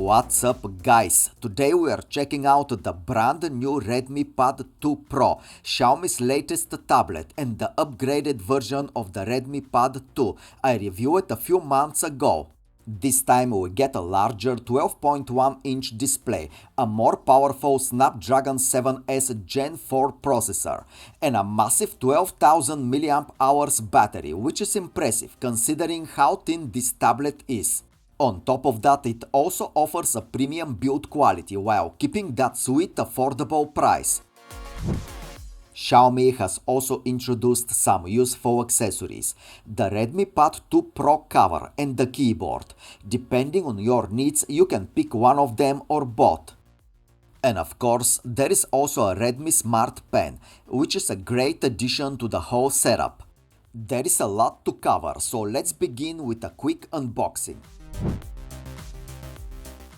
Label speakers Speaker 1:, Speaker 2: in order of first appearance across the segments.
Speaker 1: What's up guys, today we are checking out the brand new Redmi Pad 2 Pro, Xiaomi's latest tablet and the upgraded version of the Redmi Pad 2 I reviewed it a few months ago. This time we get a larger 12.1-inch display, a more powerful Snapdragon 7S Gen 4 processor, and a massive 12,000 mAh battery, which is impressive considering how thin this tablet is. On top of that, it also offers a premium build quality while keeping that sweet affordable price. Xiaomi has also introduced some useful accessories, the Redmi Pad 2 Pro cover and the keyboard. Depending on your needs, you can pick one of them or both. And of course, there is also a Redmi Smart Pen, which is a great addition to the whole setup. There is a lot to cover, so let's begin with a quick unboxing.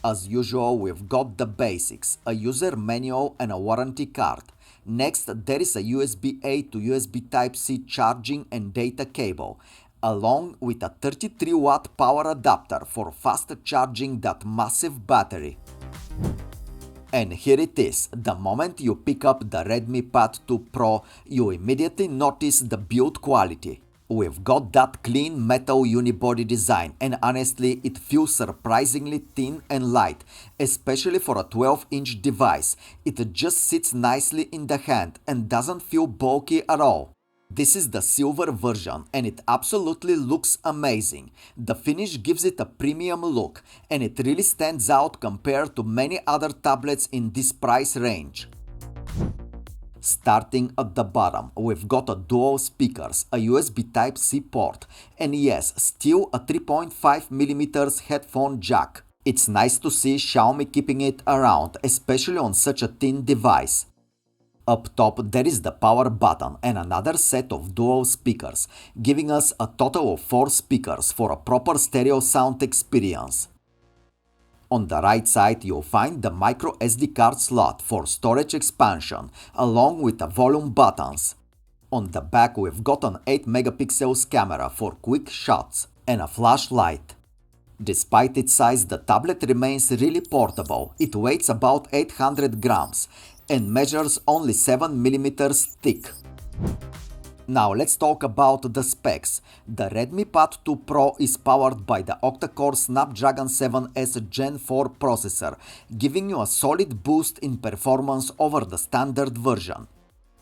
Speaker 1: As usual, we've got the basics, a user manual and a warranty card. Next, there is a USB-A to USB Type-C charging and data cable, along with a 33-watt power adapter for fast charging that massive battery. And here it is. The moment you pick up the Redmi Pad 2 Pro, you immediately notice the build quality. We've got that clean metal unibody design, and honestly it feels surprisingly thin and light, especially for a 12-inch device. It just sits nicely in the hand and doesn't feel bulky at all. This is the silver version and it absolutely looks amazing. The finish gives it a premium look and it really stands out compared to many other tablets in this price range. Starting at the bottom, we've got a dual speakers, a USB Type-C port, and yes, still a 3.5mm headphone jack. It's nice to see Xiaomi keeping it around, especially on such a thin device. Up top there is the power button and another set of dual speakers, giving us a total of 4 speakers for a proper stereo sound experience. On the right side, you'll find the micro SD card slot for storage expansion, along with the volume buttons. On the back, we've got an 8-megapixels camera for quick shots and a flashlight. Despite its size, the tablet remains really portable. It weighs about 800 grams and measures only 7mm thick. Now let's talk about the specs. The Redmi Pad 2 Pro is powered by the octa-core Snapdragon 7S Gen 4 processor, giving you a solid boost in performance over the standard version.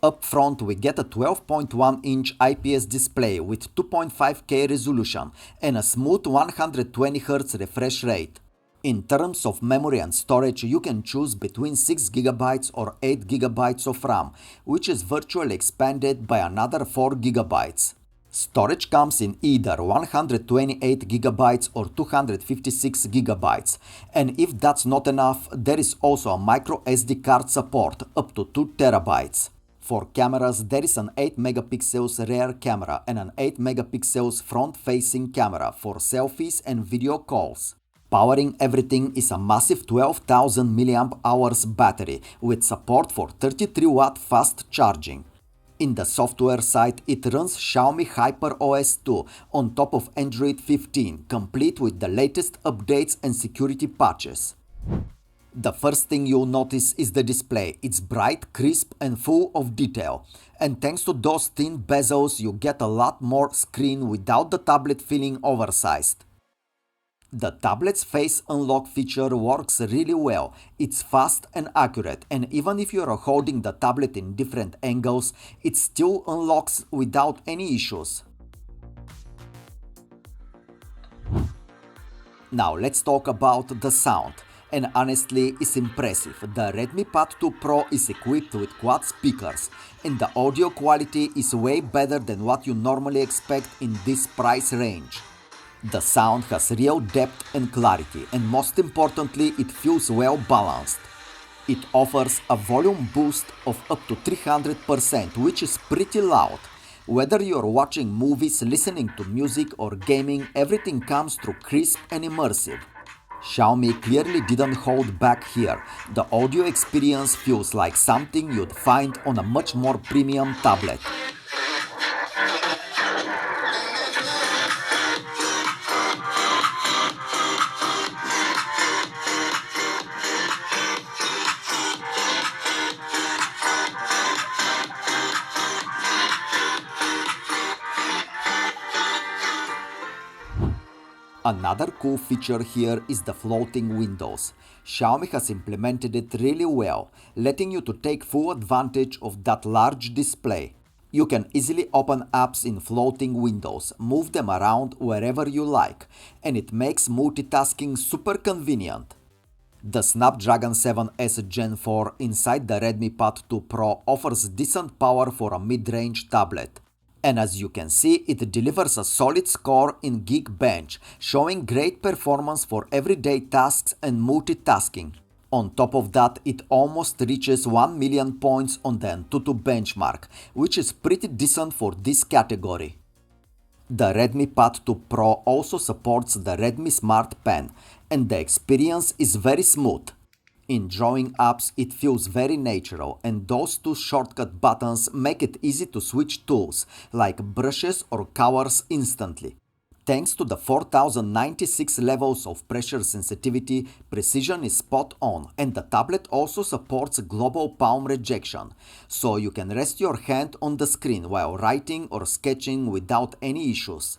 Speaker 1: Up front we get a 12.1-inch IPS display with 2.5K resolution and a smooth 120Hz refresh rate. In terms of memory and storage, you can choose between 6GB or 8GB of RAM, which is virtually expanded by another 4GB. Storage comes in either 128GB or 256GB, and if that's not enough, there is also a micro SD card support up to 2TB. For cameras, there is an 8-megapixels rear camera and an 8-megapixels front-facing camera for selfies and video calls. Powering everything is a massive 12,000 mAh battery with support for 33-watt fast charging. In the software side, it runs Xiaomi HyperOS 2 on top of Android 15, complete with the latest updates and security patches. The first thing you'll notice is the display. It's bright, crisp and full of detail. And thanks to those thin bezels, you get a lot more screen without the tablet feeling oversized. The tablet's face unlock feature works really well. It's fast and accurate, and even if you're holding the tablet in different angles, it still unlocks without any issues. Now let's talk about the sound. And honestly, it's impressive. The Redmi Pad 2 Pro is equipped with quad speakers, and the audio quality is way better than what you normally expect in this price range. The sound has real depth and clarity, and most importantly, it feels well balanced. It offers a volume boost of up to 300%, which is pretty loud. Whether you're watching movies, listening to music or gaming, everything comes through crisp and immersive. Xiaomi clearly didn't hold back here. The audio experience feels like something you'd find on a much more premium tablet. Another cool feature here is the floating windows. Xiaomi has implemented it really well, letting you to take full advantage of that large display. You can easily open apps in floating windows, move them around wherever you like, and it makes multitasking super convenient. The Snapdragon 7S Gen 4 inside the Redmi Pad 2 Pro offers decent power for a mid-range tablet. And as you can see, it delivers a solid score in GeekBench, showing great performance for everyday tasks and multitasking. On top of that, it almost reaches 1 million points on the AnTuTu benchmark, which is pretty decent for this category. The Redmi Pad 2 Pro also supports the Redmi Smart Pen, and the experience is very smooth. In drawing apps, it feels very natural, and those two shortcut buttons make it easy to switch tools, like brushes or colors instantly. Thanks to the 4096 levels of pressure sensitivity, precision is spot on, and the tablet also supports global palm rejection, so you can rest your hand on the screen while writing or sketching without any issues.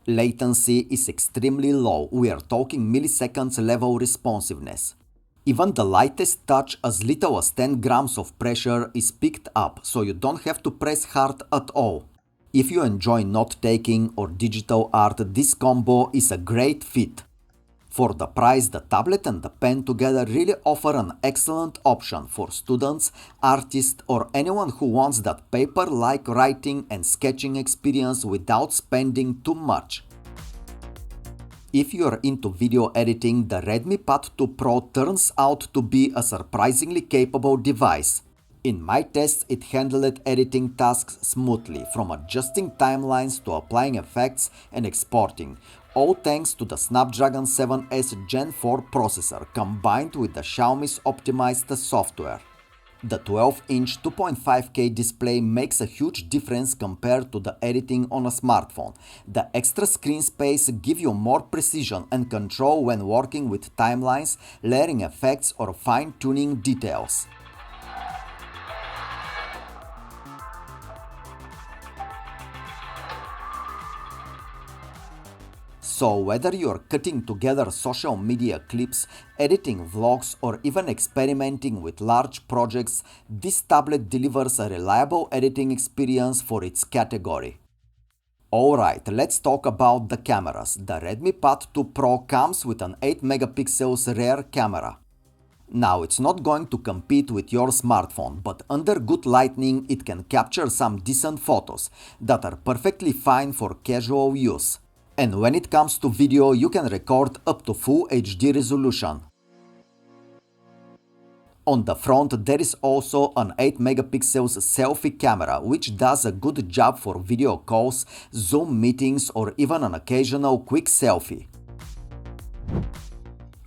Speaker 1: Latency is extremely low, we are talking milliseconds level responsiveness. Even the lightest touch, as little as 10 grams of pressure, is picked up, so you don't have to press hard at all. If you enjoy note-taking or digital art, this combo is a great fit. For the price, the tablet and the pen together really offer an excellent option for students, artists, or anyone who wants that paper-like writing and sketching experience without spending too much. If you are into video editing, the Redmi Pad 2 Pro turns out to be a surprisingly capable device. In my tests, it handled editing tasks smoothly, from adjusting timelines to applying effects and exporting, all thanks to the Snapdragon 7S Gen 4 processor combined with the Xiaomi's optimized software. The 12-inch 2.5K display makes a huge difference compared to the editing on a smartphone. The extra screen space gives you more precision and control when working with timelines, layering effects, or fine-tuning details. So whether you're cutting together social media clips, editing vlogs, or even experimenting with large projects, this tablet delivers a reliable editing experience for its category. Alright, let's talk about the cameras. The Redmi Pad 2 Pro comes with an 8 megapixels rear camera. Now, it's not going to compete with your smartphone, but under good lighting it can capture some decent photos that are perfectly fine for casual use. And when it comes to video, you can record up to full HD resolution. On the front, there is also an 8 megapixels selfie camera, which does a good job for video calls, Zoom meetings, or even an occasional quick selfie.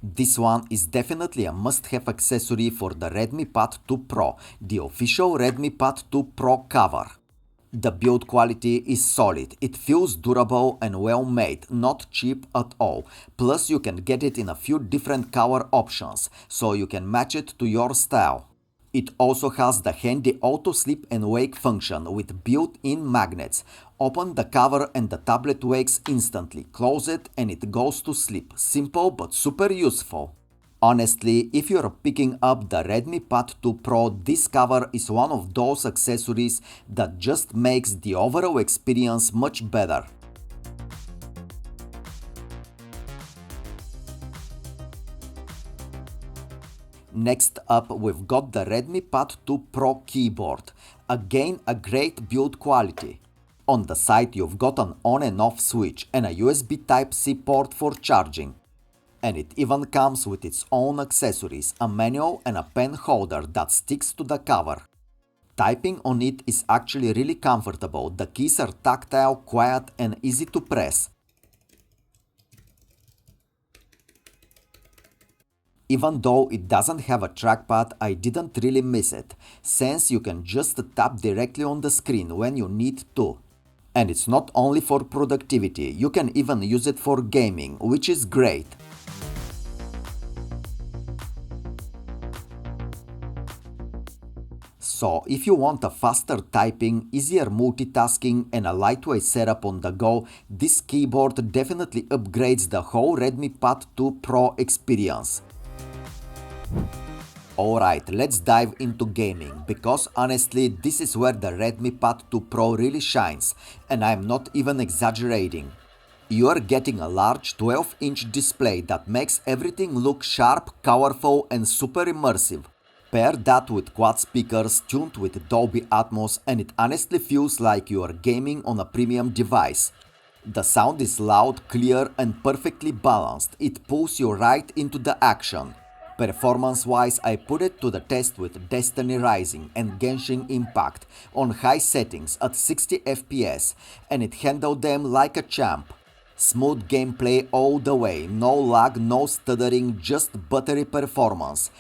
Speaker 1: This one is definitely a must-have accessory for the Redmi Pad 2 Pro, the official Redmi Pad 2 Pro cover. The build quality is solid, it feels durable and well made, not cheap at all, plus you can get it in a few different color options, so you can match it to your style. It also has the handy auto sleep and wake function with built-in magnets. Open the cover and the tablet wakes instantly, close it and it goes to sleep. Simple but super useful. Honestly, if you're picking up the Redmi Pad 2 Pro, this cover is one of those accessories that just makes the overall experience much better. Next up, we've got the Redmi Pad 2 Pro keyboard. Again, a great build quality. On the side, you've got an on and off switch and a USB Type-C port for charging. And it even comes with its own accessories, a manual and a pen holder that sticks to the cover. Typing on it is actually really comfortable. The keys are tactile, quiet and easy to press. Even though it doesn't have a trackpad, I didn't really miss it, since you can just tap directly on the screen when you need to. And it's not only for productivity, you can even use it for gaming, which is great. So if you want a faster typing, easier multitasking and a lightweight setup on the go, this keyboard definitely upgrades the whole Redmi Pad 2 Pro experience. Alright, let's dive into gaming, because honestly this is where the Redmi Pad 2 Pro really shines, and I'm not even exaggerating. You are getting a large 12-inch display that makes everything look sharp, colorful and super immersive. Pair that with quad speakers tuned with Dolby Atmos and it honestly feels like you are gaming on a premium device. The sound is loud, clear and perfectly balanced. It pulls you right into the action. Performance-wise, I put it to the test with Destiny Rising and Genshin Impact on high settings at 60 FPS and it handled them like a champ. Smooth gameplay all the way, no lag, no stuttering, just buttery performance.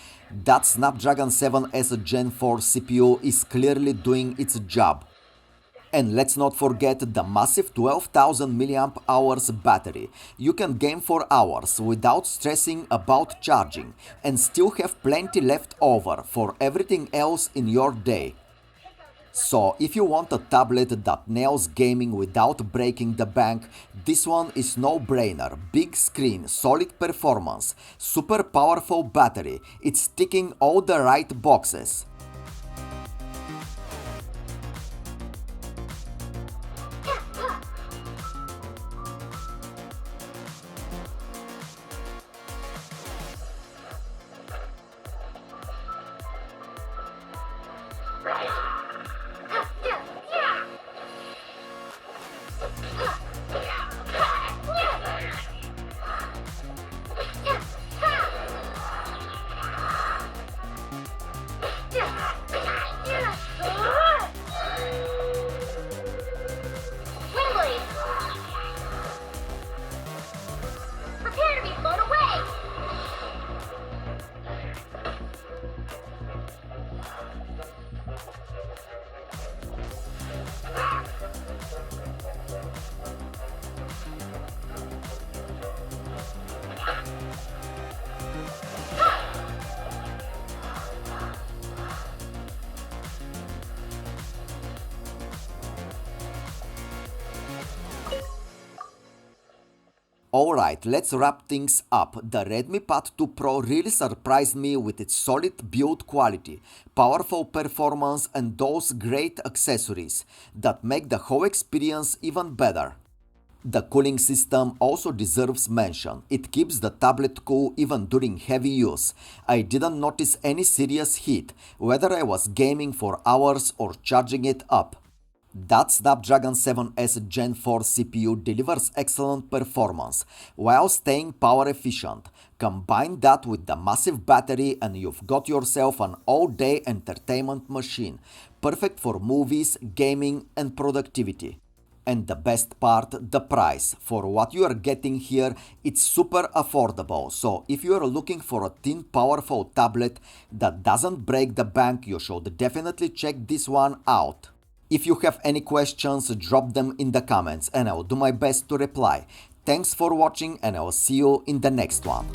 Speaker 1: That Snapdragon 7S Gen 4 CPU is clearly doing its job. And let's not forget the massive 12,000 mAh battery. You can game for hours without stressing about charging and still have plenty left over for everything else in your day. So if you want a tablet that nails gaming without breaking the bank, this one is no-brainer. Big screen, solid performance, super powerful battery, it's ticking all the right boxes. Alright, let's wrap things up. The Redmi Pad 2 Pro really surprised me with its solid build quality, powerful performance and those great accessories that make the whole experience even better. The cooling system also deserves mention. It keeps the tablet cool even during heavy use. I didn't notice any serious heat, whether I was gaming for hours or charging it up. That Snapdragon 7S Gen 4 CPU delivers excellent performance while staying power efficient. Combine that with the massive battery and you've got yourself an all-day entertainment machine, perfect for movies, gaming and productivity. And the best part, the price. For what you are getting here, it's super affordable. So if you are looking for a thin, powerful tablet that doesn't break the bank, you should definitely check this one out. If you have any questions, drop them in the comments and I will do my best to reply. Thanks for watching and I will see you in the next one.